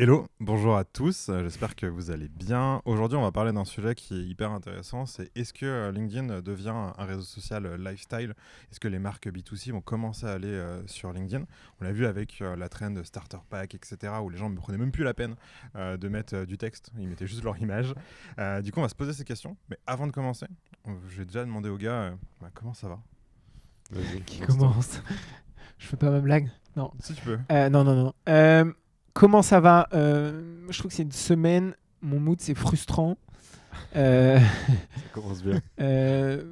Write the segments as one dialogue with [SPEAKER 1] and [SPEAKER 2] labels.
[SPEAKER 1] Hello, bonjour à tous, j'espère que vous allez bien. Aujourd'hui, on va parler d'un sujet qui est hyper intéressant, c'est est-ce que LinkedIn devient un réseau social lifestyle? Est-ce que les marques B2C vont commencer à aller sur LinkedIn? On l'a vu avec la trend Starter Pack, etc., où les gens ne prenaient même plus la peine de mettre du texte, ils mettaient juste leur image. Du coup, on va se poser ces questions, mais avant de commencer, je vais déjà demander aux gars, comment ça va?
[SPEAKER 2] Vas-y,
[SPEAKER 3] Qui
[SPEAKER 2] lance-toi.
[SPEAKER 3] commence? Je fais pas ma blague? Non.
[SPEAKER 1] Si tu peux.
[SPEAKER 3] Non, non, non. Comment ça va? Je trouve que c'est une semaine. Mon mood, c'est frustrant. Euh,
[SPEAKER 2] Ça commence bien.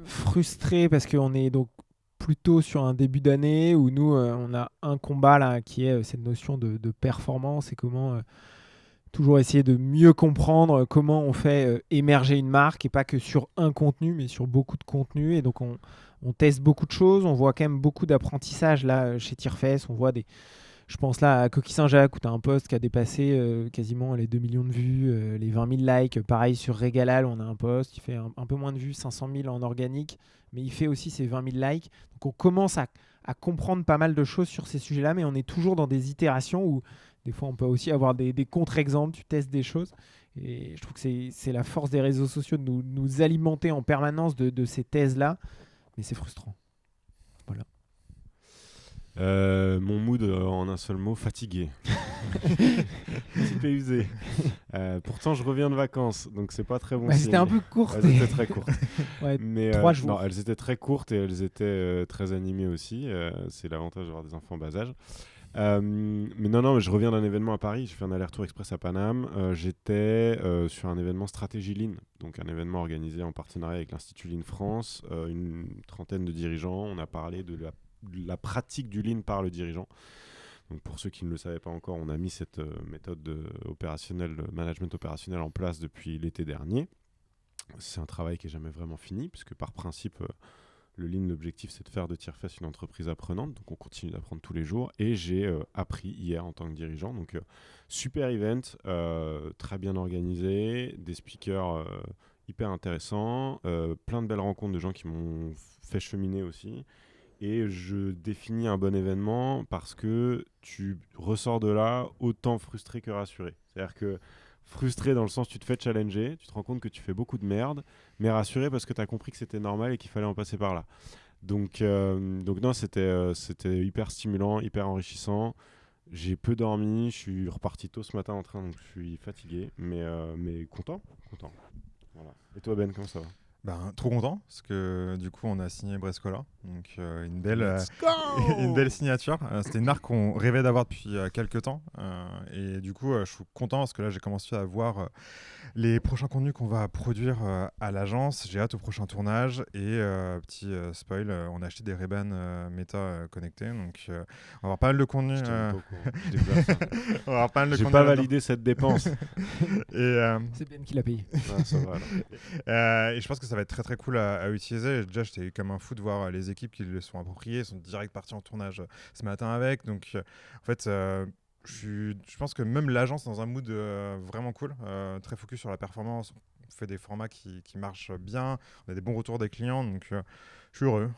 [SPEAKER 3] Frustré parce qu'on est donc plutôt sur un début d'année où nous, on a un combat là qui est cette notion de performance et comment toujours essayer de mieux comprendre comment on fait émerger une marque et pas que sur un contenu, mais sur beaucoup de contenus. Et donc, on teste beaucoup de choses. On voit quand même beaucoup d'apprentissage là chez Tierfest. On voit je pense là à Coquille Saint-Jacques où tu as un post qui a dépassé quasiment les 2 millions de vues, les 20 000 likes. Pareil sur Régalal, on a un post qui fait un peu moins de vues, 500 000 en organique, mais il fait aussi ses 20 000 likes. Donc on commence à comprendre pas mal de choses sur ces sujets-là, mais on est toujours dans des itérations où des fois on peut aussi avoir des contre-exemples, tu testes des choses. Et je trouve que c'est la force des réseaux sociaux de nous alimenter en permanence de ces thèses-là, mais c'est frustrant. Voilà.
[SPEAKER 2] Mon mood en un seul mot, fatigué. Petit peu usé. Pourtant, je reviens de vacances, donc c'est pas très bon signe.
[SPEAKER 3] C'était un peu court.
[SPEAKER 2] Elles étaient très courtes.
[SPEAKER 3] Ouais,
[SPEAKER 2] Mais
[SPEAKER 3] 3 jours.
[SPEAKER 2] non, elles étaient très courtes et elles étaient très animées aussi. C'est l'avantage d'avoir des enfants en bas âge. Mais non, je reviens d'un événement à Paris. J'ai fait un aller-retour express à Paname. J'étais sur un événement Stratégie Lean, donc un événement organisé en partenariat avec l'Institut Lean France. Une trentaine de dirigeants. On a parlé de la pratique du Lean par le dirigeant. Donc pour ceux qui ne le savaient pas encore, on a mis cette méthode management opérationnel en place depuis l'été dernier. C'est un travail qui n'est jamais vraiment fini, puisque par principe, le Lean, l'objectif, c'est de faire de Tierfest une entreprise apprenante. Donc on continue d'apprendre tous les jours. Et j'ai appris hier en tant que dirigeant. Donc super event, très bien organisé, des speakers hyper intéressants, plein de belles rencontres de gens qui m'ont fait cheminer aussi. Et je définis un bon événement parce que tu ressors de là autant frustré que rassuré. C'est-à-dire que frustré dans le sens où tu te fais challenger, tu te rends compte que tu fais beaucoup de merde, mais rassuré parce que tu as compris que c'était normal et qu'il fallait en passer par là. Donc non, c'était hyper stimulant, hyper enrichissant. J'ai peu dormi, je suis reparti tôt ce matin en train, donc je suis fatigué, mais content. Voilà. Et toi Ben, comment ça va?
[SPEAKER 1] Trop content parce que du coup on a signé Brescola, donc une belle
[SPEAKER 2] Let's go.
[SPEAKER 1] une belle signature. C'était une marque qu'on rêvait d'avoir depuis quelques temps, et du coup je suis content parce que là j'ai commencé à voir les prochains contenus qu'on va produire à l'agence. J'ai hâte au prochain tournage et petit spoil, on a acheté des Ray-Ban Meta connectés, donc on va avoir pas mal de contenus.
[SPEAKER 2] Je t'ai même pas au courant. Je découvre ça.
[SPEAKER 1] On va avoir pas mal de
[SPEAKER 2] J'ai
[SPEAKER 1] contenus
[SPEAKER 2] pas
[SPEAKER 1] là-dedans.
[SPEAKER 2] validé cette dépense.
[SPEAKER 1] Et
[SPEAKER 3] C'est Ben qui l'a payé.
[SPEAKER 2] Ah, ça va, alors.
[SPEAKER 1] et je pense que ça va être très très cool à utiliser. Déjà, j'étais comme un fou de voir les équipes qui le sont appropriées, sont direct parties en tournage ce matin avec. Donc, en fait, je pense que même l'agence est dans un mood vraiment cool, très focus sur la performance. On fait des formats qui marchent bien, on a des bons retours des clients, donc je suis heureux.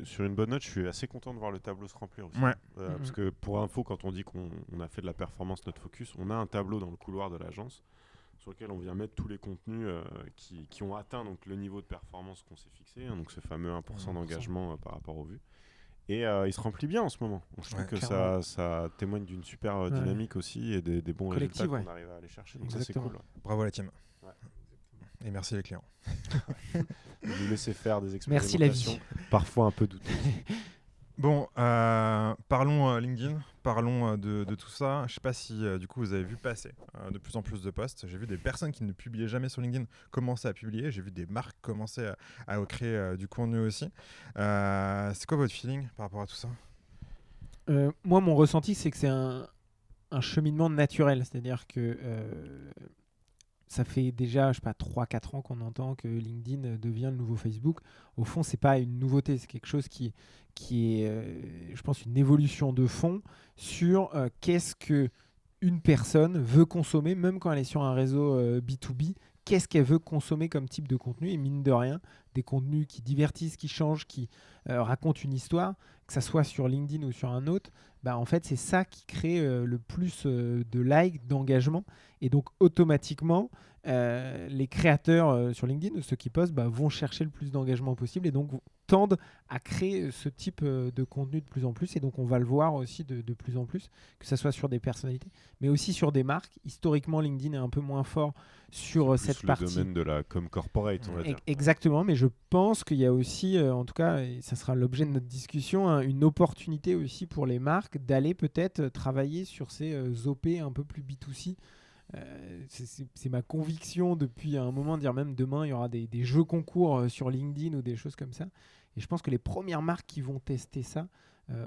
[SPEAKER 2] Sur une bonne note, je suis assez content de voir le tableau se remplir aussi.
[SPEAKER 1] Ouais.
[SPEAKER 2] Parce que pour info, quand on dit qu'on a fait de la performance notre focus, on a un tableau dans le couloir de l'agence sur lequel on vient mettre tous les contenus qui ont atteint donc, le niveau de performance qu'on s'est fixé, hein, donc ce fameux 1% d'engagement par rapport aux vues. Et il se remplit bien en ce moment. Donc, je trouve que ça témoigne d'une super dynamique aussi et des bons résultats qu'on arrive à aller chercher. Donc
[SPEAKER 3] Exactement.
[SPEAKER 2] ça, c'est cool.
[SPEAKER 1] Bravo la team.
[SPEAKER 2] Ouais.
[SPEAKER 1] Et merci les clients.
[SPEAKER 2] De nous laisser faire des
[SPEAKER 3] Merci la
[SPEAKER 2] expérimentations,
[SPEAKER 3] vie.
[SPEAKER 2] parfois un peu douteuses.
[SPEAKER 1] Bon, parlons LinkedIn, parlons de tout ça. Je sais pas si du coup vous avez vu passer de plus en plus de posts. J'ai vu des personnes qui ne publiaient jamais sur LinkedIn commencer à publier. J'ai vu des marques commencer à créer du contenu aussi. C'est quoi votre feeling par rapport à tout ça?
[SPEAKER 3] Moi, mon ressenti, c'est que c'est un cheminement naturel. C'est-à-dire que ça fait déjà, je sais pas, 3-4 ans qu'on entend que LinkedIn devient le nouveau Facebook. Au fond, c'est pas une nouveauté, c'est quelque chose qui est, je pense, une évolution de fond sur qu'est-ce que une personne veut consommer, même quand elle est sur un réseau B2B, qu'est-ce qu'elle veut consommer comme type de contenu. Et mine de rien, des contenus qui divertissent, qui changent, qui racontent une histoire, que ça soit sur LinkedIn ou sur un autre, en fait, c'est ça qui crée le plus de likes, d'engagement. Et donc, automatiquement, les créateurs sur LinkedIn, ceux qui postent, vont chercher le plus d'engagement possible et donc tendent à créer ce type de contenu de plus en plus. Et donc, on va le voir aussi de plus en plus, que ce soit sur des personnalités, mais aussi sur des marques. Historiquement, LinkedIn est un peu moins fort sur cette partie.
[SPEAKER 2] C'est le domaine de la com corporate, on va dire.
[SPEAKER 3] Exactement, mais je pense qu'il y a aussi, en tout cas, et ça sera l'objet de notre discussion, une opportunité aussi pour les marques d'aller peut-être travailler sur ces OP un peu plus B2C. C'est ma conviction depuis un moment, de dire même demain il y aura des jeux concours sur LinkedIn ou des choses comme ça, et je pense que les premières marques qui vont tester ça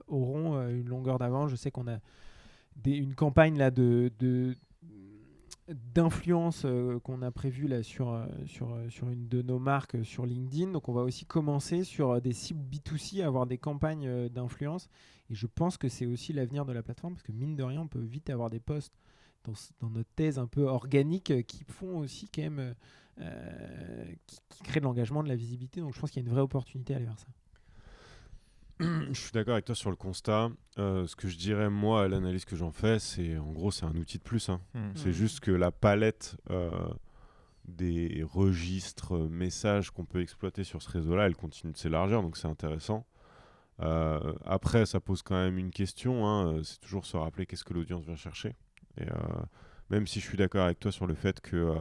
[SPEAKER 3] auront une longueur d'avance. Je sais qu'on a une campagne là d'influence qu'on a prévue là sur une de nos marques sur LinkedIn, donc on va aussi commencer sur des cibles B2C à avoir des campagnes d'influence, et je pense que c'est aussi l'avenir de la plateforme, parce que mine de rien on peut vite avoir des posts dans notre thèse un peu organique qui font aussi quand même qui créent de l'engagement, de la visibilité. Donc je pense qu'il y a une vraie opportunité à aller vers ça.
[SPEAKER 2] Je suis d'accord avec toi sur le constat. Ce que je dirais moi à l'analyse que j'en fais, c'est en gros c'est un outil de plus. C'est juste que la palette des registres, messages qu'on peut exploiter sur ce réseau-là, elle continue de s'élargir, donc c'est intéressant. Après, ça pose quand même une question. C'est toujours se rappeler qu'est-ce que l'audience vient chercher. Et même si je suis d'accord avec toi sur le fait que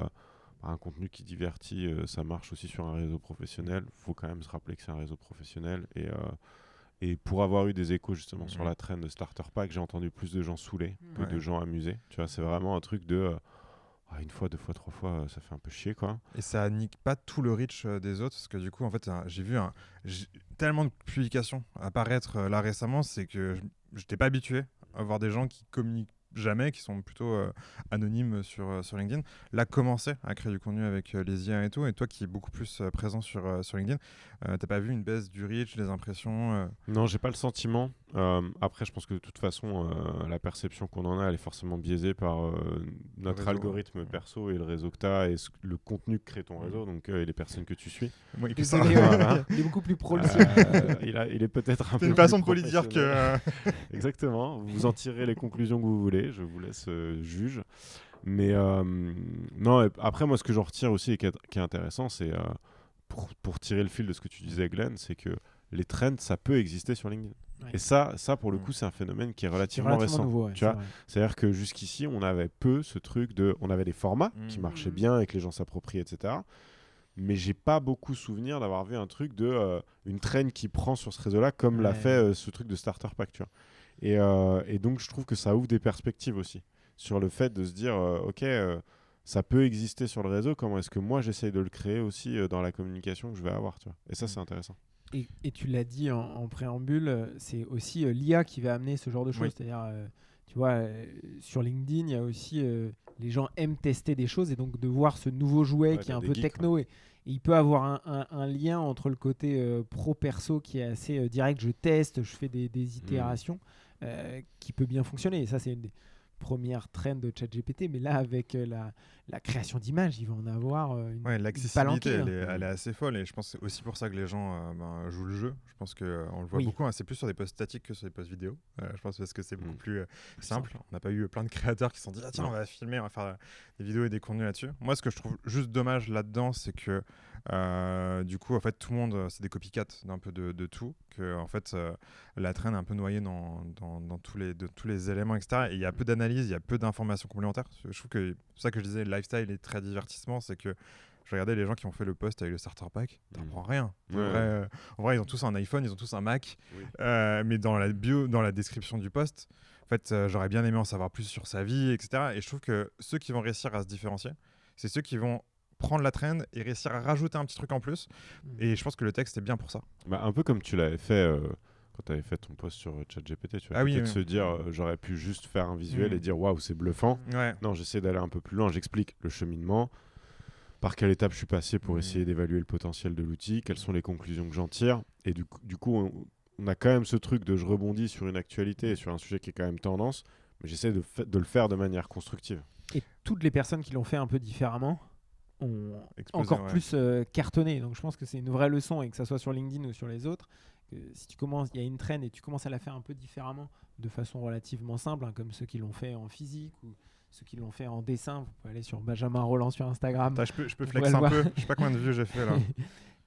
[SPEAKER 2] un contenu qui divertit, ça marche aussi sur un réseau professionnel, il faut quand même se rappeler que c'est un réseau professionnel. Et pour avoir eu des échos justement sur la trend de Starter Pack, j'ai entendu plus de gens saoulés que de gens amusés. Tu vois, c'est vraiment un truc de une fois, deux fois, trois fois, ça fait un peu chier, quoi.
[SPEAKER 1] Et ça nique pas tout le reach des autres, parce que du coup, en fait, j'ai vu tellement de publications apparaître là récemment, c'est que je n'étais pas habitué à voir des gens qui communiquent jamais, qui sont plutôt anonymes sur LinkedIn, là commencer à créer du contenu avec les IA et tout. Et toi qui es beaucoup plus présent sur LinkedIn, t'as pas vu une baisse du reach, des impressions
[SPEAKER 2] Non, j'ai pas le sentiment. Après, je pense que de toute façon, la perception qu'on en a, elle est forcément biaisée par notre
[SPEAKER 1] réseau,
[SPEAKER 2] algorithme perso et le réseau que tu as et le contenu que crée ton réseau, donc et les personnes que tu suis.
[SPEAKER 1] Oui,
[SPEAKER 3] Désolé, il est beaucoup plus pro.
[SPEAKER 2] Il est peut-être un peu.
[SPEAKER 1] C'est une façon de dire que.
[SPEAKER 2] Exactement. Vous en tirez les conclusions que vous voulez. Je vous laisse juge. Mais non. Après, moi, ce que j'en retire aussi et qui est intéressant, c'est pour tirer le fil de ce que tu disais, Glenn, c'est que les trends, ça peut exister sur LinkedIn. Ouais. Et ça, pour le coup, c'est un phénomène qui est relativement récent.
[SPEAKER 3] Nouveau,
[SPEAKER 2] tu vois, c'est-à-dire que jusqu'ici, on avait peu ce truc on avait des formats qui marchaient bien et que les gens s'appropriaient, etc. Mais j'ai pas beaucoup souvenir d'avoir vu un truc une trend qui prend sur ce réseau-là, comme l'a fait ce truc de Starter Pack, tu vois. Et donc, je trouve que ça ouvre des perspectives aussi sur le fait de se dire, ok. Ça peut exister sur le réseau, comment est-ce que moi j'essaye de le créer aussi dans la communication que je vais avoir, tu vois. Et ça, c'est intéressant.
[SPEAKER 3] Et tu l'as dit en préambule, c'est aussi l'IA qui va amener ce genre de choses. Oui. C'est-à-dire, tu vois, sur LinkedIn, il y a aussi les gens aiment tester des choses, et donc de voir ce nouveau jouet qui est un peu techno, et il peut avoir un lien entre le côté pro-perso qui est assez direct, je teste, je fais des itérations qui peut bien fonctionner. Et ça, c'est une des première trend de ChatGPT, mais là avec la création d'images, il va en avoir une
[SPEAKER 1] l'accessibilité, elle est assez folle, et je pense que c'est aussi pour ça que les gens jouent le jeu. Je pense qu'on le voit beaucoup, c'est plus sur des posts statiques que sur des posts vidéo. Je pense parce que c'est beaucoup plus simple. On n'a pas eu plein de créateurs qui se sont dit tiens, on va filmer, on va faire des vidéos et des contenus là-dessus. Moi, ce que je trouve juste dommage là-dedans, c'est que du coup, en fait, tout le monde, c'est des copycats d'un peu de tout, que en fait, la trend est un peu noyée dans tous les éléments, etc. Et il y a peu d'analyse, il y a peu d'informations complémentaires. Je trouve que c'est ça que je disais, lifestyle et très divertissement, c'est que je regardais les gens qui ont fait le post avec le starter pack, t'apprends rien. En vrai, ils ont tous un iPhone, ils ont tous un Mac, mais dans la bio, dans la description du post, en fait, j'aurais bien aimé en savoir plus sur sa vie, etc. Et je trouve que ceux qui vont réussir à se différencier, c'est ceux qui vont prendre la trend et réussir à rajouter un petit truc en plus. Et je pense que le texte est bien pour ça.
[SPEAKER 2] Un peu comme tu l'avais fait quand tu avais fait ton post sur ChatGPT, tu vois, peut-être se dire j'aurais pu juste faire un visuel et dire waouh, c'est bluffant. Non, j'essaie d'aller un peu plus loin, j'explique le cheminement, par quelle étape je suis passé pour essayer d'évaluer le potentiel de l'outil, quelles sont les conclusions que j'en tire. Et du coup on a quand même ce truc de je rebondis sur une actualité et sur un sujet qui est quand même tendance, mais j'essaie de le faire de manière constructive.
[SPEAKER 3] Et toutes les personnes qui l'ont fait un peu différemment ont
[SPEAKER 1] Explosé,
[SPEAKER 3] encore
[SPEAKER 1] ouais.
[SPEAKER 3] plus cartonné. Donc je pense que c'est une vraie leçon, et que ça soit sur LinkedIn ou sur les autres, que si tu commences, il y a une trend et tu commences à la faire un peu différemment, de façon relativement simple, comme ceux qui l'ont fait en physique ou ceux qui l'ont fait en dessin. Vous pouvez aller sur Benjamin Roland sur Instagram.
[SPEAKER 1] Attends, je peux
[SPEAKER 3] Vous
[SPEAKER 1] flex
[SPEAKER 3] pourrez
[SPEAKER 1] un
[SPEAKER 3] le
[SPEAKER 1] peu.
[SPEAKER 3] voir.
[SPEAKER 1] Je sais pas combien de vues j'ai fait là.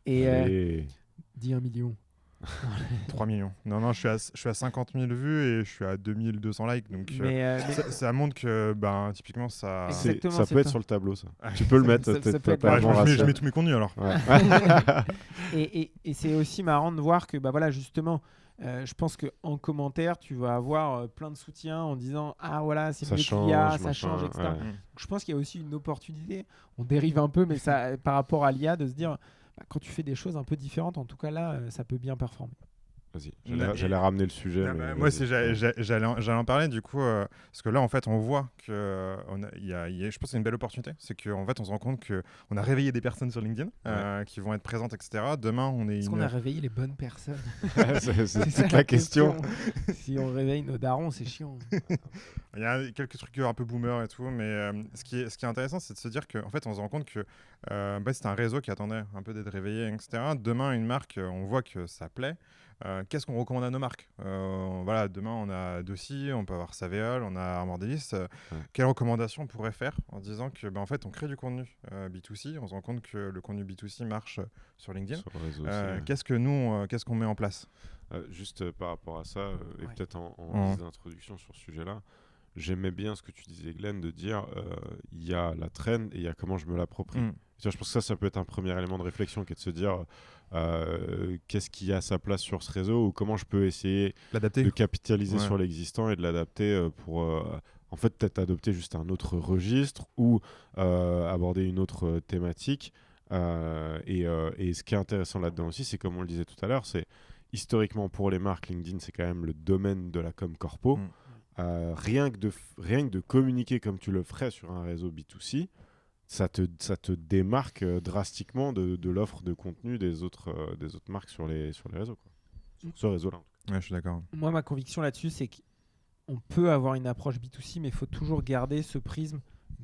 [SPEAKER 3] Et
[SPEAKER 2] Allez.
[SPEAKER 3] 10 million.
[SPEAKER 1] 3 millions. Non, je suis à 50 000 vues et je suis à 2200 likes. Donc
[SPEAKER 3] Mais
[SPEAKER 1] ça montre que typiquement ça.
[SPEAKER 3] Exactement,
[SPEAKER 2] Ça
[SPEAKER 3] c'est
[SPEAKER 2] peut être
[SPEAKER 3] ça.
[SPEAKER 2] sur le tableau, ça. Tu peux le mettre.
[SPEAKER 3] ça
[SPEAKER 2] t'as
[SPEAKER 3] peut être
[SPEAKER 2] pas
[SPEAKER 1] Ouais,
[SPEAKER 2] le bon
[SPEAKER 1] je
[SPEAKER 2] ratio.
[SPEAKER 1] mets tous mes contenus alors.
[SPEAKER 2] Ouais.
[SPEAKER 3] Et c'est aussi marrant de voir que voilà, justement, je pense qu'en commentaire, tu vas avoir plein de soutien en disant ah voilà, c'est
[SPEAKER 2] Ça
[SPEAKER 3] mieux qu'il y
[SPEAKER 2] change,
[SPEAKER 3] a, ça
[SPEAKER 2] machin,
[SPEAKER 3] change, etc.
[SPEAKER 2] ouais.
[SPEAKER 3] Donc, je pense qu'il y a aussi une opportunité. On dérive un peu, mais ça, par rapport à l'IA, de se dire quand tu fais des choses un peu différentes, en tout cas là, ça peut bien performer.
[SPEAKER 2] Vas-y,
[SPEAKER 1] Là,
[SPEAKER 2] j'allais ramener le sujet.
[SPEAKER 1] Ah
[SPEAKER 2] mais
[SPEAKER 1] bah, moi,
[SPEAKER 2] vas-y.
[SPEAKER 1] j'allais en parler du coup, parce que là, en fait, on voit que je pense que c'est une belle opportunité. C'est qu'en fait, on se rend compte qu'on a réveillé des personnes sur LinkedIn qui vont être présentes, etc. Demain, on est
[SPEAKER 3] Est-ce qu'on a réveillé les bonnes personnes?
[SPEAKER 2] c'est
[SPEAKER 3] ça
[SPEAKER 2] toute la question.
[SPEAKER 3] Si on réveille nos darons, c'est chiant.
[SPEAKER 1] Il y a quelques trucs un peu boomer et tout, mais ce qui est intéressant, c'est de se dire qu'en fait, on se rend compte que c'est un réseau qui attendait un peu d'être réveillé, etc. Demain, une marque, on voit que ça plaît. Qu'est-ce qu'on recommande à nos marques? Voilà, demain, on a Dossi, on peut avoir Saveol, on a Armor Délice. Quelles recommandations on pourrait faire en disant que, en fait, on crée du contenu B2C, on se rend compte que le contenu B2C marche sur LinkedIn.
[SPEAKER 2] Sur le réseau aussi, ouais.
[SPEAKER 1] Qu'est-ce qu'on met en place?
[SPEAKER 2] Juste par rapport à ça, et
[SPEAKER 3] Ouais.
[SPEAKER 2] peut-être en guise d'introduction sur ce sujet-là, j'aimais bien ce que tu disais, Glenn, de dire il y a la trend et il y a comment je me l'approprie. Je pense que ça peut être un premier élément de réflexion qui est de se dire qu'est-ce qui a sa place sur ce réseau ou comment je peux essayer
[SPEAKER 1] L'adapter.
[SPEAKER 2] de capitaliser
[SPEAKER 1] Ouais.
[SPEAKER 2] sur l'existant et de l'adapter pour en fait peut-être adopter juste un autre registre ou aborder une autre thématique. Et ce qui est intéressant là-dedans aussi, c'est comme on le disait tout à l'heure, c'est historiquement pour les marques, LinkedIn c'est quand même le domaine de la com corpo. Rien que de communiquer comme tu le ferais sur un réseau B2C, ça te démarque drastiquement de l'offre de contenu des autres marques sur les réseaux, quoi. Sur ce réseau-là.
[SPEAKER 1] Ouais, je suis d'accord.
[SPEAKER 3] Moi, ma conviction là-dessus, c'est qu'on peut avoir une approche B2C, mais il faut toujours garder ce prisme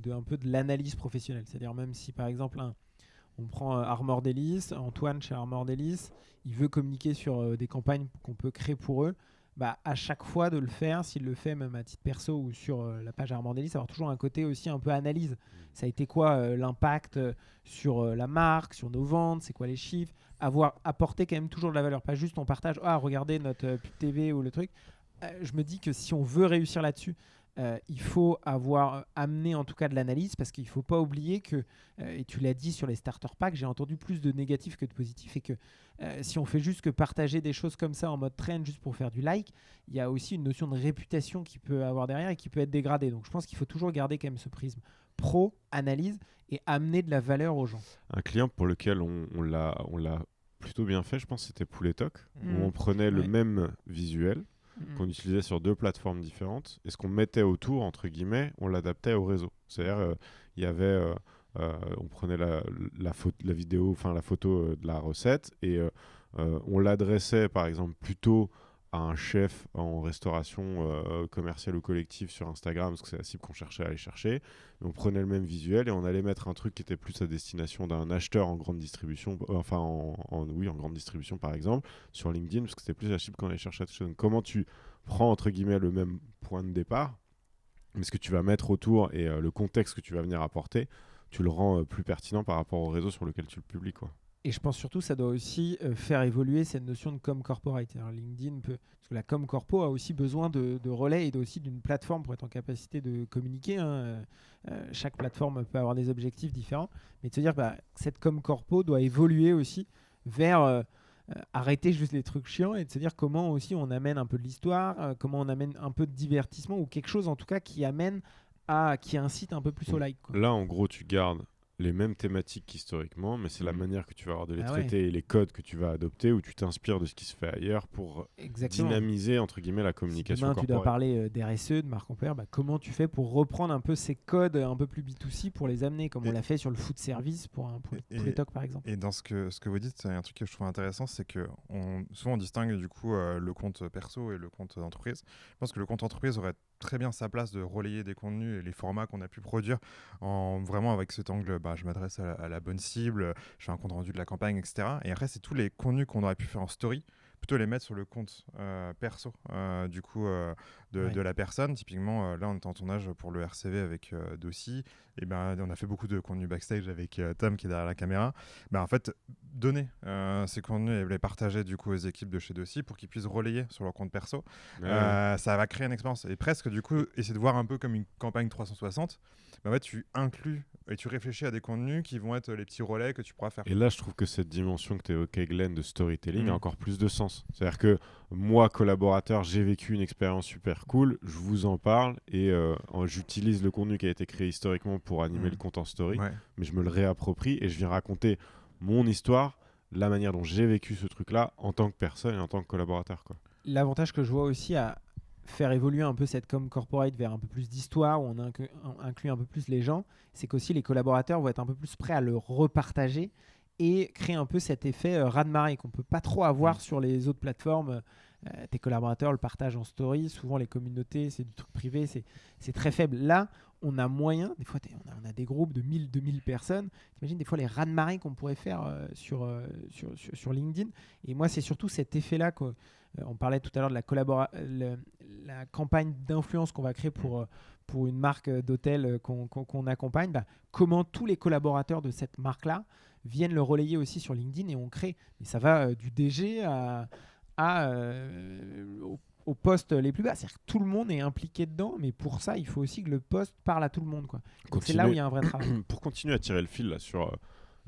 [SPEAKER 3] un peu de l'analyse professionnelle. C'est-à-dire même si, par exemple, on prend Armor Délice, Antoine chez Armor Délice, il veut communiquer sur des campagnes qu'on peut créer pour eux, à chaque fois de le faire, s'il le fait même à titre perso ou sur la page Armor Délice, avoir toujours un côté aussi un peu analyse. Ça a été quoi l'impact sur la marque, sur nos ventes, c'est quoi les chiffres, avoir apporté quand même toujours de la valeur, pas juste on partage, regardez notre pub TV ou le truc. Je me dis que si on veut réussir là-dessus, il faut avoir amené en tout cas de l'analyse, parce qu'il ne faut pas oublier que, et tu l'as dit sur les starter packs, j'ai entendu plus de négatifs que de positifs, et que si on fait juste que partager des choses comme ça en mode trend juste pour faire du like, il y a aussi une notion de réputation qui peut avoir derrière et qui peut être dégradée. Donc je pense qu'il faut toujours garder quand même ce prisme pro, analyse, et amener de la valeur aux gens.
[SPEAKER 2] Un client pour lequel on l'a plutôt bien fait, je pense, c'était Poulet Talk, où on prenait le même visuel qu'on utilisait sur deux plateformes différentes, et ce qu'on mettait autour, entre guillemets, on l'adaptait au réseau. C'est-à-dire, il y avait, on prenait la vidéo, enfin la photo de la recette, et on l'adressait, par exemple, plutôt à un chef en restauration commerciale ou collective sur Instagram, parce que c'est la cible qu'on cherchait à aller chercher. Et on prenait le même visuel et on allait mettre un truc qui était plus à destination d'un acheteur en grande distribution, en grande distribution par exemple, sur LinkedIn, parce que c'était plus la cible qu'on allait chercher à toucher. Donc comment tu prends entre guillemets le même point de départ, mais ce que tu vas mettre autour et le contexte que tu vas venir apporter, tu le rends plus pertinent par rapport au réseau sur lequel tu le publies, quoi.
[SPEAKER 3] Et je pense surtout que ça doit aussi faire évoluer cette notion de com corporate. Alors LinkedIn parce que la com corpo a aussi besoin de relais et aussi d'une plateforme pour être en capacité de communiquer. Chaque plateforme peut avoir des objectifs différents, mais de se dire cette com corpo doit évoluer aussi vers arrêter juste les trucs chiants et de se dire comment aussi on amène un peu de l'histoire, comment on amène un peu de divertissement ou quelque chose en tout cas qui incite un peu plus au like, quoi.
[SPEAKER 2] Là, en gros, tu gardes les mêmes thématiques qu'historiquement, mais c'est la manière que tu vas avoir de les traiter et les codes que tu vas adopter, où tu t'inspires de ce qui se fait ailleurs pour dynamiser entre guillemets la communication
[SPEAKER 3] demain,
[SPEAKER 2] corporate.
[SPEAKER 3] tu dois parler d'RSE, de marque employeur, comment tu fais pour reprendre un peu ces codes un peu plus B2C pour les amener, comme on l'a fait sur le food service pour les talks par exemple.
[SPEAKER 1] Et dans ce que vous dites, c'est un truc que je trouve intéressant, c'est que souvent on distingue du coup le compte perso et le compte d'entreprise. Je pense que le compte entreprise aurait très bien sa place de relayer des contenus et les formats qu'on a pu produire vraiment avec cet angle, je m'adresse à la bonne cible, je fais un compte rendu de la campagne, etc. Et après, c'est tous les contenus qu'on aurait pu faire en story, plutôt les mettre sur le compte perso de la personne. Typiquement, là, on est en tournage pour le RCV avec Dossi. Et on a fait beaucoup de contenu backstage avec Tom qui est derrière la caméra. En fait, donner ces contenus et les partager du coup aux équipes de chez Dossi pour qu'ils puissent relayer sur leur compte perso. Ça va créer une expérience. Et presque, du coup, essayer de voir un peu comme une campagne 360. En fait, tu inclus et tu réfléchis à des contenus qui vont être les petits relais que tu pourras faire.
[SPEAKER 2] Et là, je trouve que cette dimension que tu évoquais, Glenn, de storytelling a encore plus de sens. C'est-à-dire que moi, collaborateur, j'ai vécu une expérience super cool, je vous en parle et j'utilise le contenu qui a été créé historiquement pour animer le compte en story, mais je me le réapproprie et je viens raconter mon histoire, la manière dont j'ai vécu ce truc-là en tant que personne et en tant que collaborateur, quoi.
[SPEAKER 3] L'avantage que je vois aussi à faire évoluer un peu cette com corporate vers un peu plus d'histoire, où on inclut un peu plus les gens, c'est qu'aussi les collaborateurs vont être un peu plus prêts à le repartager et créer un peu cet effet raz-de-marée qu'on ne peut pas trop avoir sur les autres plateformes. Tes collaborateurs le partagent en story, souvent les communautés, c'est du truc privé, c'est très faible. Là, on a moyen, des fois on a des groupes de 1000, 2000 personnes, t'imagines des fois les raz-de-marée qu'on pourrait faire sur LinkedIn. Et moi, c'est surtout cet effet-là on parlait tout à l'heure de la campagne d'influence qu'on va créer pour une marque d'hôtel qu'on accompagne. Comment tous les collaborateurs de cette marque-là viennent le relayer aussi sur LinkedIn et on crée. Mais ça va du DG aux postes les plus bas. C'est-à-dire que tout le monde est impliqué dedans, mais pour ça, il faut aussi que le poste parle à tout le monde, quoi. C'est là où il y a un vrai travail.
[SPEAKER 2] Pour continuer à tirer le fil là, sur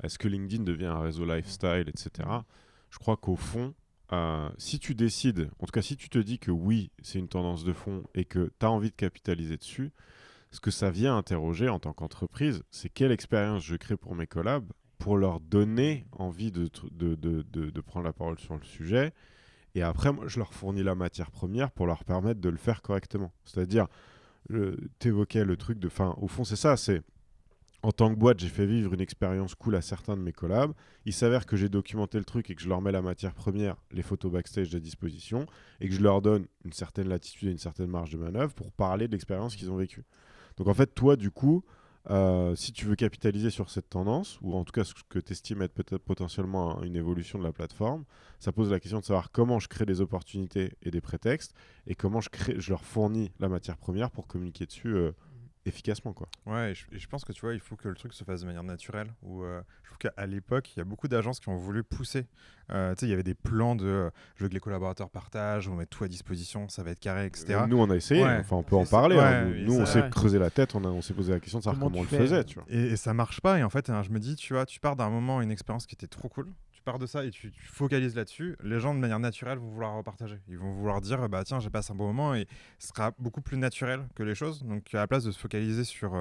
[SPEAKER 2] est-ce que LinkedIn devient un réseau lifestyle, etc. Je crois qu'au fond, si tu décides, en tout cas si tu te dis que oui, c'est une tendance de fond et que tu as envie de capitaliser dessus, ce que ça vient interroger en tant qu'entreprise, c'est quelle expérience je crée pour mes collabs pour leur donner envie de prendre la parole sur le sujet. Et après, moi, je leur fournis la matière première pour leur permettre de le faire correctement. C'est-à-dire, t'évoquais le truc de... Enfin, au fond, c'est ça, c'est... En tant que boîte, j'ai fait vivre une expérience cool à certains de mes collabs. Il s'avère que j'ai documenté le truc et que je leur mets la matière première, les photos backstage à disposition, et que je leur donne une certaine latitude et une certaine marge de manœuvre pour parler de l'expérience qu'ils ont vécue. Donc en fait, toi, du coup, si tu veux capitaliser sur cette tendance, ou en tout cas ce que tu estimes être peut-être potentiellement une évolution de la plateforme, ça pose la question de savoir comment je crée des opportunités et des prétextes, et comment je leur fournis la matière première pour communiquer dessus efficacement, quoi.
[SPEAKER 1] Ouais, et je pense que tu vois, il faut que le truc se fasse de manière naturelle. Je trouve qu'à l'époque, il y a beaucoup d'agences qui ont voulu pousser. Tu sais, il y avait des plans de je veux que les collaborateurs partagent, on va mettre tout à disposition, ça va être carré, etc.
[SPEAKER 2] Nous, on a essayé, enfin, on peut en parler. Nous, on s'est creusé la tête, on s'est posé la question de savoir comment on le faisait. Tu vois.
[SPEAKER 1] Et ça marche pas. Et en fait, je me dis, tu vois, tu pars d'un moment, une expérience qui était trop cool. Pars de ça et tu focalises là-dessus, les gens de manière naturelle vont vouloir repartager. Ils vont vouloir dire tiens, j'ai passé un bon moment, et ce sera beaucoup plus naturel que les choses. Donc à la place de se focaliser sur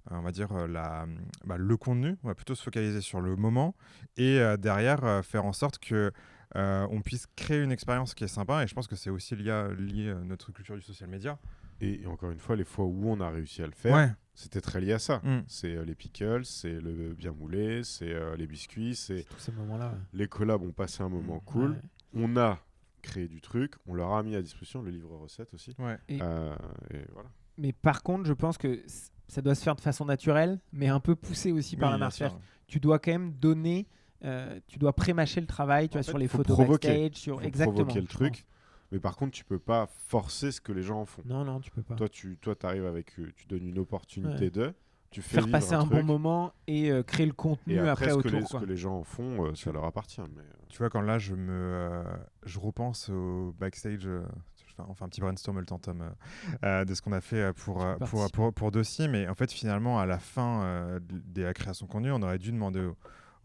[SPEAKER 1] on va dire le contenu, on va plutôt se focaliser sur le moment et derrière faire en sorte que on puisse créer une expérience qui est sympa. Et je pense que c'est aussi lié à notre culture du social media.
[SPEAKER 2] Et encore une fois, les fois où on a réussi à le faire, c'était très lié à ça.
[SPEAKER 1] Mm.
[SPEAKER 2] C'est les pickles, c'est le bien moulé, c'est les biscuits, c'est
[SPEAKER 3] tous ces moments-là.
[SPEAKER 2] Les collabs ont passé un moment cool. On a créé du truc, on leur a mis à disposition le livre recette aussi.
[SPEAKER 3] Et
[SPEAKER 2] voilà.
[SPEAKER 3] Mais par contre, je pense que ça doit se faire de façon naturelle, mais un peu poussé aussi par la marque. Tu dois quand même donner, tu dois pré-mâcher le travail, tu vois, sur les photos backstage, sur exactement
[SPEAKER 2] provoquer le truc. Mais par contre, tu peux pas forcer ce que les gens en font.
[SPEAKER 3] Non, tu peux pas.
[SPEAKER 2] Toi, tu arrives avec, tu donnes une opportunité tu fais
[SPEAKER 3] faire passer un bon moment et créer le contenu après autour.
[SPEAKER 2] Ce que les gens en font, ça leur appartient. Mais...
[SPEAKER 1] Tu vois, quand là, je repense au backstage. On fait un petit brainstorm le temps, Tom, de ce qu'on a fait pour Dossi. Mais en fait, finalement, à la fin de la création de contenu, on aurait dû demander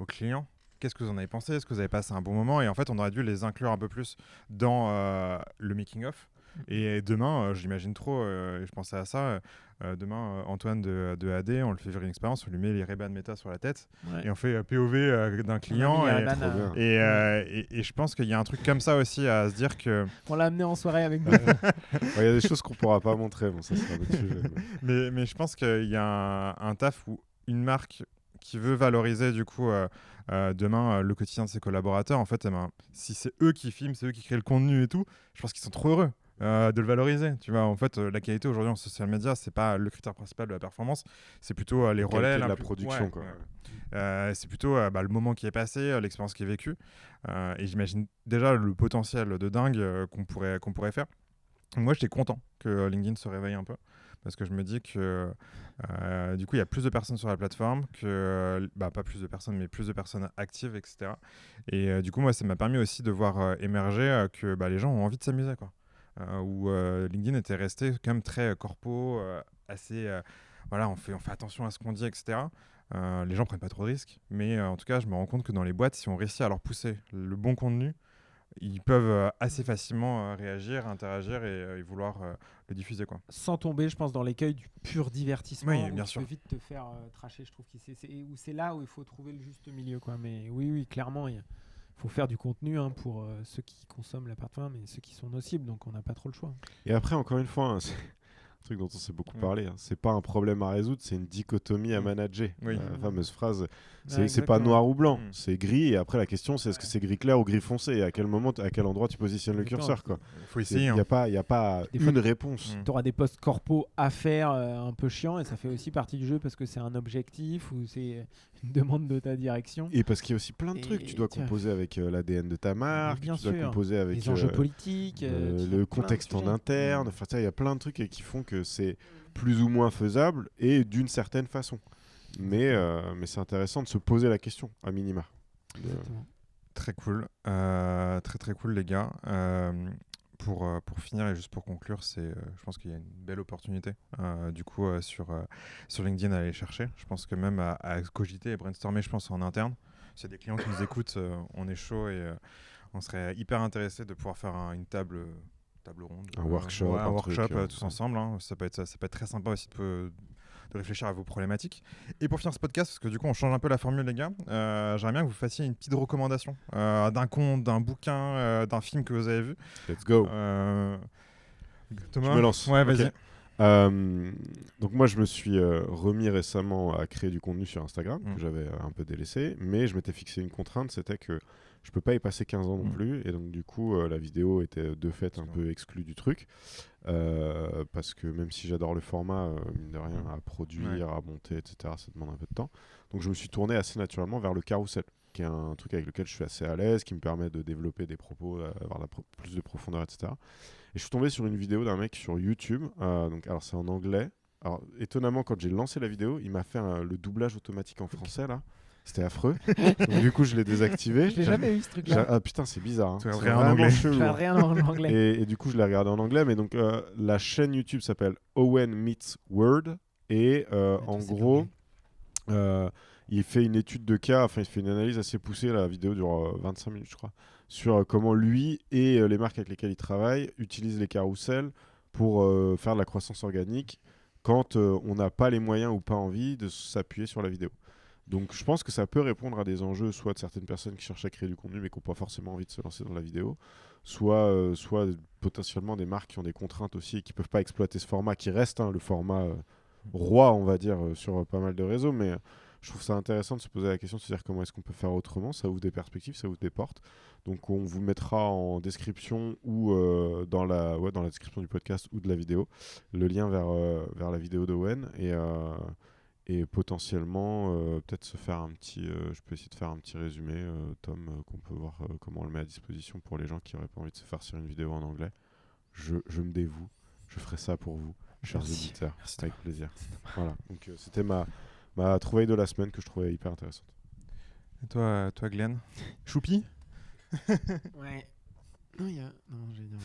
[SPEAKER 1] aux clients qu'est-ce que vous en avez pensé, est-ce que vous avez passé un bon moment, et en fait, on aurait dû les inclure un peu plus dans le making-of. Et demain, j'imagine trop, je pensais à ça, demain, Antoine de AD, on le fait vivre une expérience, on lui met les Ray-Ban Meta sur la tête, et on fait POV d'un client, et je pense qu'il y a un truc comme ça aussi à se dire que...
[SPEAKER 3] On l'a amené en soirée avec nous.
[SPEAKER 2] Il y a des choses qu'on ne pourra pas montrer, bon, ça sera un autre sujet.
[SPEAKER 1] Mais je pense qu'il y a un taf où une marque qui veut valoriser du coup demain le quotidien de ses collaborateurs, en fait, si c'est eux qui filment, c'est eux qui créent le contenu et tout, je pense qu'ils sont trop heureux. de le valoriser. Tu vois, en fait, la qualité aujourd'hui en social media, c'est pas le critère principal de la performance, c'est plutôt les relais,
[SPEAKER 2] qualité de la production, quoi.
[SPEAKER 1] C'est plutôt le moment qui est passé, l'expérience qui est vécue. Et j'imagine déjà le potentiel de dingue qu'on pourrait faire. Moi, j'étais content que LinkedIn se réveille un peu parce que je me dis que du coup, il y a plus de personnes sur la plateforme, pas plus de personnes, mais plus de personnes actives, etc. Et du coup, moi, ça m'a permis aussi de voir émerger que les gens ont envie de s'amuser, quoi. Où LinkedIn était resté quand même très corpo, assez... voilà, on fait attention à ce qu'on dit, etc. Les gens prennent pas trop de risques, mais en tout cas, je me rends compte que dans les boîtes, si on réussit à leur pousser le bon contenu, ils peuvent assez facilement réagir, interagir et vouloir le diffuser, quoi.
[SPEAKER 3] Sans tomber, je pense, dans l'écueil du pur divertissement.
[SPEAKER 1] Oui,
[SPEAKER 3] où
[SPEAKER 1] bien
[SPEAKER 3] tu
[SPEAKER 1] sûr.
[SPEAKER 3] peux vite te faire tracher. Je trouve que c'est là où il faut trouver le juste milieu, quoi. Mais oui, clairement, il faut faire du contenu pour ceux qui consomment la plateforme et ceux qui sont nocibles. Donc, on n'a pas trop le choix.
[SPEAKER 2] Et après, encore une fois, c'est un truc dont on s'est beaucoup parlé. C'est pas un problème à résoudre, c'est une dichotomie à manager.
[SPEAKER 1] Oui.
[SPEAKER 2] La fameuse phrase, c'est
[SPEAKER 3] exactement.
[SPEAKER 2] pas noir ou blanc,
[SPEAKER 1] Mm.
[SPEAKER 2] c'est gris. Et après, la question, c'est est-ce que c'est gris clair ou gris foncé et à quel moment, à quel endroit tu positionnes le
[SPEAKER 3] Exactement.
[SPEAKER 2] curseur, quoi.
[SPEAKER 1] Il faut
[SPEAKER 2] Il
[SPEAKER 1] essayer.
[SPEAKER 2] n'y a pas
[SPEAKER 3] Des fois,
[SPEAKER 2] une réponse.
[SPEAKER 1] Mm.
[SPEAKER 3] Tu auras des posts corpo à faire un peu chiants et ça fait aussi partie du jeu parce que c'est un objectif ou c'est une demande de ta direction.
[SPEAKER 2] Et parce qu'il y a aussi plein de
[SPEAKER 3] Et
[SPEAKER 2] trucs. Tu dois
[SPEAKER 3] tiens.
[SPEAKER 2] composer avec l'ADN de ta marque,
[SPEAKER 3] bien
[SPEAKER 2] tu dois
[SPEAKER 3] sûr.
[SPEAKER 2] composer avec
[SPEAKER 3] Les enjeux politiques,
[SPEAKER 2] le
[SPEAKER 3] plein de
[SPEAKER 2] contexte en
[SPEAKER 3] sujets.
[SPEAKER 2] interne. Enfin, il y a plein de trucs qui font que c'est plus ou moins faisable et d'une certaine façon. Mais c'est intéressant de se poser la question, à minima.
[SPEAKER 3] Exactement.
[SPEAKER 1] Très cool. Très très cool, les gars. Pour finir et juste pour conclure, je pense qu'il y a une belle opportunité du coup sur LinkedIn à aller chercher. Je pense que même à cogiter et brainstormer, je pense en interne. S'il y a des clients qui nous écoutent, on est chaud et on serait hyper intéressé de pouvoir faire une table ronde.
[SPEAKER 2] Un workshop,
[SPEAKER 1] un workshop
[SPEAKER 2] truc,
[SPEAKER 1] tous ensemble. Hein. Ça peut être très sympa aussi de réfléchir à vos problématiques. Et pour finir ce podcast, parce que du coup on change un peu la formule, les gars, j'aimerais bien que vous fassiez une petite recommandation d'un conte, d'un bouquin, d'un film que vous avez vu.
[SPEAKER 2] Let's go.
[SPEAKER 1] Thomas,
[SPEAKER 2] Je me lance.
[SPEAKER 1] Ouais,
[SPEAKER 2] Ok.
[SPEAKER 1] vas-y.
[SPEAKER 2] Donc moi je me suis remis récemment à créer du contenu sur Instagram que j'avais un peu délaissé, mais je m'étais fixé une contrainte, c'était que je peux pas y passer 15 ans non plus, et donc du coup la vidéo était de fait un peu exclue du truc, parce que même si j'adore le format, mine de rien, à produire, à monter, etc., ça demande un peu de temps. Donc je me suis tourné assez naturellement vers le carrousel, qui est un truc avec lequel je suis assez à l'aise, qui me permet de développer des propos, avoir plus de profondeur, etc. Et je suis tombé sur une vidéo d'un mec sur YouTube, alors c'est en anglais. Alors étonnamment, quand j'ai lancé la vidéo, il m'a fait le doublage automatique en français là. C'était affreux. Donc, du coup, je l'ai désactivé.
[SPEAKER 3] Je l'ai jamais eu ce truc-là.
[SPEAKER 2] Ah putain, c'est bizarre. Hein.
[SPEAKER 1] Tu
[SPEAKER 2] C'est
[SPEAKER 1] regardes en
[SPEAKER 2] vraiment
[SPEAKER 1] anglais.
[SPEAKER 2] chelou,
[SPEAKER 3] Je
[SPEAKER 2] hein.
[SPEAKER 3] regarde rien en anglais.
[SPEAKER 2] Et du coup, je l'ai regardé en anglais. Mais donc, la chaîne YouTube s'appelle Owen Meets Word. Et en gros, il fait une étude de cas. Enfin, il fait une analyse assez poussée. La vidéo dure 25 minutes, je crois. Sur comment lui et les marques avec lesquelles il travaille utilisent les carousels pour faire de la croissance organique quand on n'a pas les moyens ou pas envie de s'appuyer sur la vidéo. Donc je pense que ça peut répondre à des enjeux, soit de certaines personnes qui cherchent à créer du contenu mais qui n'ont pas forcément envie de se lancer dans la vidéo, soit potentiellement des marques qui ont des contraintes aussi et qui ne peuvent pas exploiter ce format, qui reste le format roi, on va dire, sur pas mal de réseaux. Mais je trouve ça intéressant de se poser la question de se dire comment est-ce qu'on peut faire autrement. Ça ouvre des perspectives, ça ouvre des portes. Donc on vous mettra en description ou dans la description du podcast ou de la vidéo le lien vers la vidéo d'Owen et potentiellement peut-être se faire un petit je peux essayer de faire un petit résumé Tom, qu'on peut voir comment on le met à disposition pour les gens qui n'auraient pas envie de se farcir une vidéo en anglais. Je me dévoue, je ferai ça pour vous, chers auditeurs.
[SPEAKER 1] Merci,
[SPEAKER 2] avec plaisir. Voilà, donc c'était ma trouvaille de la semaine que je trouvais hyper intéressante.
[SPEAKER 1] Et toi Glenn? Choupi?
[SPEAKER 3] Ouais. Non, j'ai dit.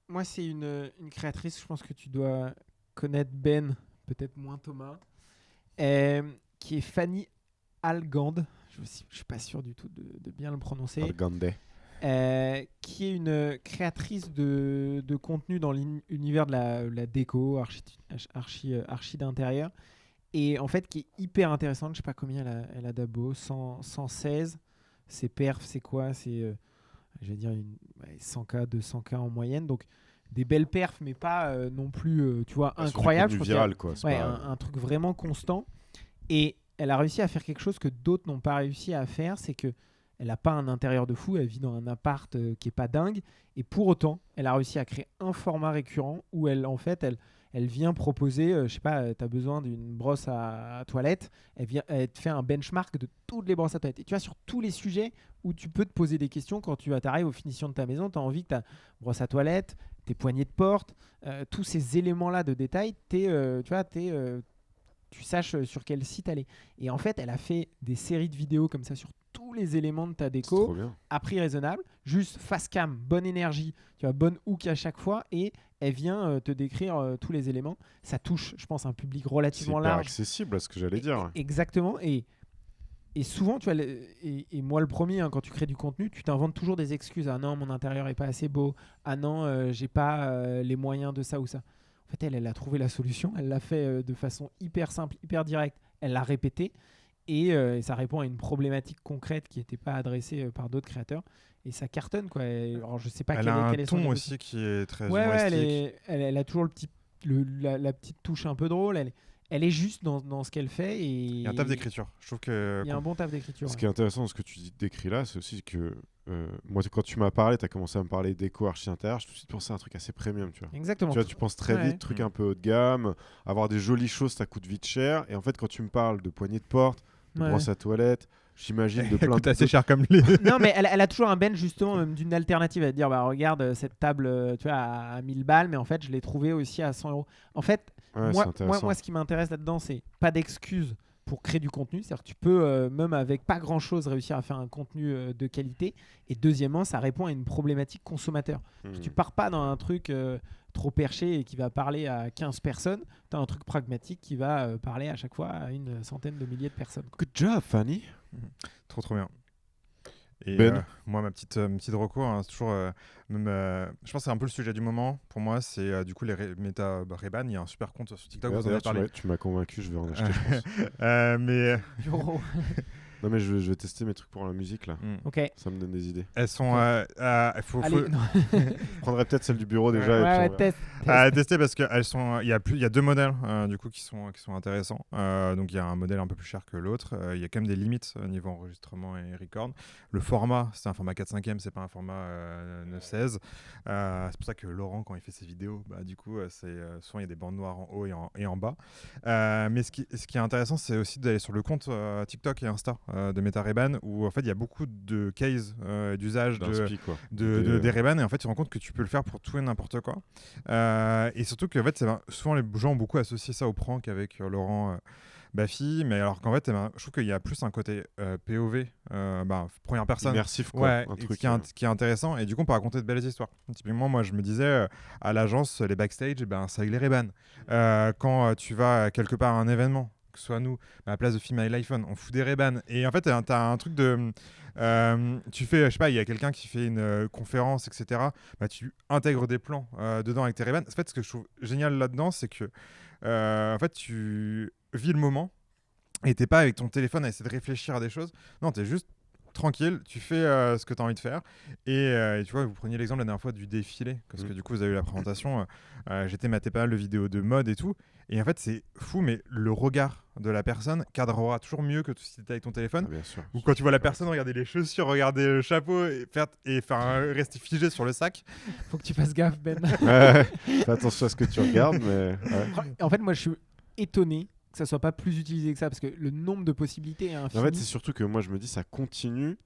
[SPEAKER 3] Moi, c'est une créatrice, je pense que tu dois connaître Ben, peut-être moins Thomas, qui est Fanny Algand. Je ne suis pas sûr du tout de bien le prononcer.
[SPEAKER 2] Algande.
[SPEAKER 3] Qui est une créatrice de contenu dans l'univers de la déco, archi d'intérieur. Et en fait, qui est hyper intéressante. Je ne sais pas combien elle a d'abos, 116. Ses perfs, c'est quoi? C'est, je vais dire, 100K, 200K en moyenne. Donc, des belles perfs, mais pas non plus, tu vois, incroyables.
[SPEAKER 2] C'est du viral, quoi.
[SPEAKER 3] Ouais, un truc vraiment constant. Et elle a réussi à faire quelque chose que d'autres n'ont pas réussi à faire, c'est que Elle n'a pas un intérieur de fou, elle vit dans un appart qui est pas dingue. Et pour autant, elle a réussi à créer un format récurrent où elle vient proposer, je sais pas, tu as besoin d'une brosse à toilette, elle te fait un benchmark de toutes les brosses à toilette. Et tu vois, sur tous les sujets où tu peux te poser des questions quand tu arrives aux finitions de ta maison, tu as envie que ta brosse à toilette, tes poignées de porte, tous ces éléments-là de détail, tu saches sur quel site aller. Et en fait, elle a fait des séries de vidéos comme ça sur tous les éléments de ta
[SPEAKER 2] C'est
[SPEAKER 3] déco
[SPEAKER 2] trop bien.
[SPEAKER 3] à prix raisonnable, juste face cam, bonne énergie, tu vois, bonne hook à chaque fois, et elle vient te décrire tous les éléments. Ça touche, je pense, un public
[SPEAKER 2] C'est
[SPEAKER 3] relativement
[SPEAKER 2] hyper
[SPEAKER 3] large.
[SPEAKER 2] accessible à ce que j'allais dire.
[SPEAKER 3] Exactement. Et souvent, tu vois, et moi le premier, hein, quand tu crées du contenu, tu t'inventes toujours des excuses. Ah non, mon intérieur est pas assez beau. Ah non, j'ai pas les moyens de ça ou ça. En fait, elle a trouvé la solution. Elle l'a fait de façon hyper simple, hyper directe. Elle l'a répété. Et ça répond à une problématique concrète qui n'était pas adressée par d'autres créateurs. Et ça cartonne, quoi. Alors, je sais pas
[SPEAKER 1] Elle a un
[SPEAKER 3] quel est son
[SPEAKER 1] ton
[SPEAKER 3] niveau.
[SPEAKER 1] aussi qui est très
[SPEAKER 3] Ouais,
[SPEAKER 1] humoristique.
[SPEAKER 3] elle a toujours la petite touche un peu drôle. Elle est juste dans ce qu'elle fait. Et
[SPEAKER 1] Il y a un taf d'écriture. Je trouve que
[SPEAKER 3] il y a un bon taf d'écriture.
[SPEAKER 2] Ce qui est intéressant dans ce que tu décris là, c'est aussi que moi, quand tu m'as parlé, tu as commencé à me parler d'éco archi intérieur, je me suis pensé à un truc assez premium, tu vois.
[SPEAKER 3] Exactement.
[SPEAKER 2] Tu vois, tu penses très
[SPEAKER 3] Ouais.
[SPEAKER 2] vite, truc un peu haut de gamme, avoir des jolies choses, ça coûte vite cher. Et en fait, quand tu me parles de poignée de porte, de
[SPEAKER 3] Ouais.
[SPEAKER 2] brosse à toilette, j'imagine de
[SPEAKER 1] elle
[SPEAKER 2] plein
[SPEAKER 1] coûte
[SPEAKER 2] de
[SPEAKER 1] assez cher comme les.
[SPEAKER 3] Non, mais elle a toujours un bench justement même d'une alternative à te dire bah regarde cette table tu vois à 1000 balles, mais en fait je l'ai trouvée aussi à 100 euros. En fait,
[SPEAKER 2] Ouais, c'est
[SPEAKER 3] moi,
[SPEAKER 2] intéressant.
[SPEAKER 3] ce qui m'intéresse là-dedans, c'est pas d'excuses pour créer du contenu. C'est-à-dire que tu peux, même avec pas grand-chose, réussir à faire un contenu de qualité. Et deuxièmement, ça répond à une problématique consommateur. Tu pars pas dans un truc trop perché et qui va parler à 15 personnes. Tu as un truc pragmatique qui va parler à chaque fois à une centaine de milliers de personnes.
[SPEAKER 2] Good job, Fanny.
[SPEAKER 1] Trop bien. Et
[SPEAKER 2] Ben.
[SPEAKER 1] moi, ma petite reco, hein, c'est toujours je pense que c'est un peu le sujet du moment. Pour moi, c'est du coup les Ray-Ban. Il y a un super compte sur TikTok. Vous en avez
[SPEAKER 2] D'ailleurs,
[SPEAKER 1] parlé.
[SPEAKER 2] tu m'as convaincu, je vais en acheter, je pense.
[SPEAKER 1] Mais
[SPEAKER 3] Euro.
[SPEAKER 2] Non, mais je vais tester mes trucs pour la musique, là.
[SPEAKER 3] Ok.
[SPEAKER 2] Ça me donne des idées.
[SPEAKER 1] elles sont.
[SPEAKER 3] Allez, non.
[SPEAKER 2] Je prendrais peut-être celle du bureau déjà.
[SPEAKER 3] Ouais,
[SPEAKER 2] et puis on
[SPEAKER 3] ouais,
[SPEAKER 2] verra.
[SPEAKER 3] test.
[SPEAKER 1] à tester parce qu'elles sont. Il y a deux modèles du coup qui sont intéressants. Donc il y a un modèle un peu plus cher que l'autre. Il y a quand même des limites au niveau enregistrement et record. Le format, c'est un format 4/5e, c'est pas un format 9/16. C'est pour ça que Laurent, quand il fait ses vidéos, du coup, souvent il y a des bandes noires en haut et en bas. Mais ce qui est intéressant, c'est aussi d'aller sur le compte TikTok et Insta de Meta Ray-Ban où en fait il y a beaucoup de cases d'usage des Ray-Ban et en fait tu te rends compte que tu peux le faire pour tout et n'importe quoi. Et surtout que en fait, souvent les gens ont beaucoup associé ça au prank avec Laurent Baffy, mais alors qu'en fait, je trouve qu'il y a plus un côté POV, première personne.
[SPEAKER 2] Immersif, quoi.
[SPEAKER 1] Ouais,
[SPEAKER 2] Un truc,
[SPEAKER 1] qui est intéressant et du coup on peut raconter de belles histoires. Typiquement moi je me disais à l'agence les backstage c'est avec les Ray-Ban. Quand tu vas quelque part à un événement, que ce soit nous à la place de filmer avec l'iPhone, on fout des Ray-Ban et en fait t'as un truc de tu fais, je sais pas, il y a quelqu'un qui fait une conférence, etc. Tu intègres des plans dedans avec tes Ray-Ban. En fait, ce que je trouve génial là-dedans, c'est que en fait, tu vis le moment et t'es pas avec ton téléphone à essayer de réfléchir à des choses. Non, t'es juste tranquille, tu fais ce que tu as envie de faire. Et tu vois, vous preniez l'exemple la dernière fois du défilé, parce que du coup, vous avez eu la présentation. J'étais maté pas mal de vidéos de mode et tout. Et en fait, c'est fou, mais le regard de la personne cadrera toujours mieux que si tu étais avec ton téléphone.
[SPEAKER 2] bien sûr.
[SPEAKER 1] Ou quand tu vois la personne regarder les chaussures, regarder le chapeau rester figé sur le sac.
[SPEAKER 3] Faut que tu fasses gaffe, Ben.
[SPEAKER 2] Ouais, fais attention à ce que tu regardes, mais. Ouais.
[SPEAKER 3] En fait, moi, je suis étonné que ça soit pas plus utilisé que ça, parce que le nombre de possibilités est infini.
[SPEAKER 2] En fait, c'est surtout que moi, je me dis, ça continue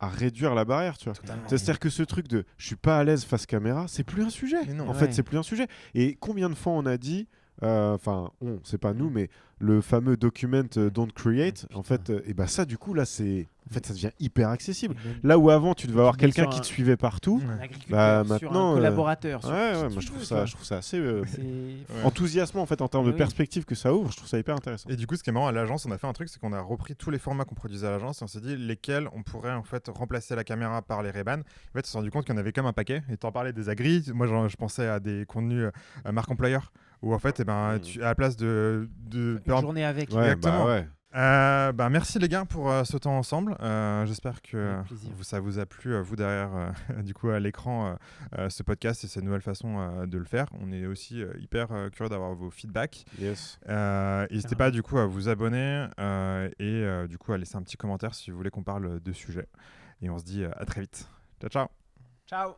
[SPEAKER 2] à réduire la barrière, tu vois. C'est-à-dire que ce truc de je suis pas à l'aise face caméra, c'est plus un sujet. En fait, c'est plus un sujet. Et combien de fois on a dit, c'est pas nous, mais le fameux document don't create, en fait, et ça, du coup, là, en fait, ça devient hyper accessible. Là où avant, tu devais avoir quelqu'un qui te suivait partout,
[SPEAKER 3] un agriculteur,
[SPEAKER 2] maintenant,
[SPEAKER 3] sur un collaborateur.
[SPEAKER 2] moi, je trouve ça assez enthousiasmant, en fait, en termes de perspective que ça ouvre. Je trouve ça hyper intéressant.
[SPEAKER 1] Et du coup, ce qui est marrant à l'agence, on a fait un truc, c'est qu'on a repris tous les formats qu'on produisait à l'agence et on s'est dit lesquels on pourrait en fait remplacer la caméra par les Ray-Ban. En fait, on s'est rendu compte qu'il y en avait comme un paquet. Et t'en parlais des agris. Moi, je pensais à des contenus marque employeur où en fait, tu, à la place de
[SPEAKER 3] une journée avec.
[SPEAKER 2] Ouais,
[SPEAKER 1] exactement. Merci les gars pour ce temps ensemble. J'espère que ça vous a plu, vous derrière du coup à l'écran, ce podcast et cette nouvelle façon de le faire. On est aussi hyper curieux d'avoir vos feedbacks.
[SPEAKER 2] Yes.
[SPEAKER 1] N'hésitez pas du coup à vous abonner et du coup à laisser un petit commentaire si vous voulez qu'on parle de sujet. Et on se dit à très vite. Ciao, ciao.
[SPEAKER 3] Ciao.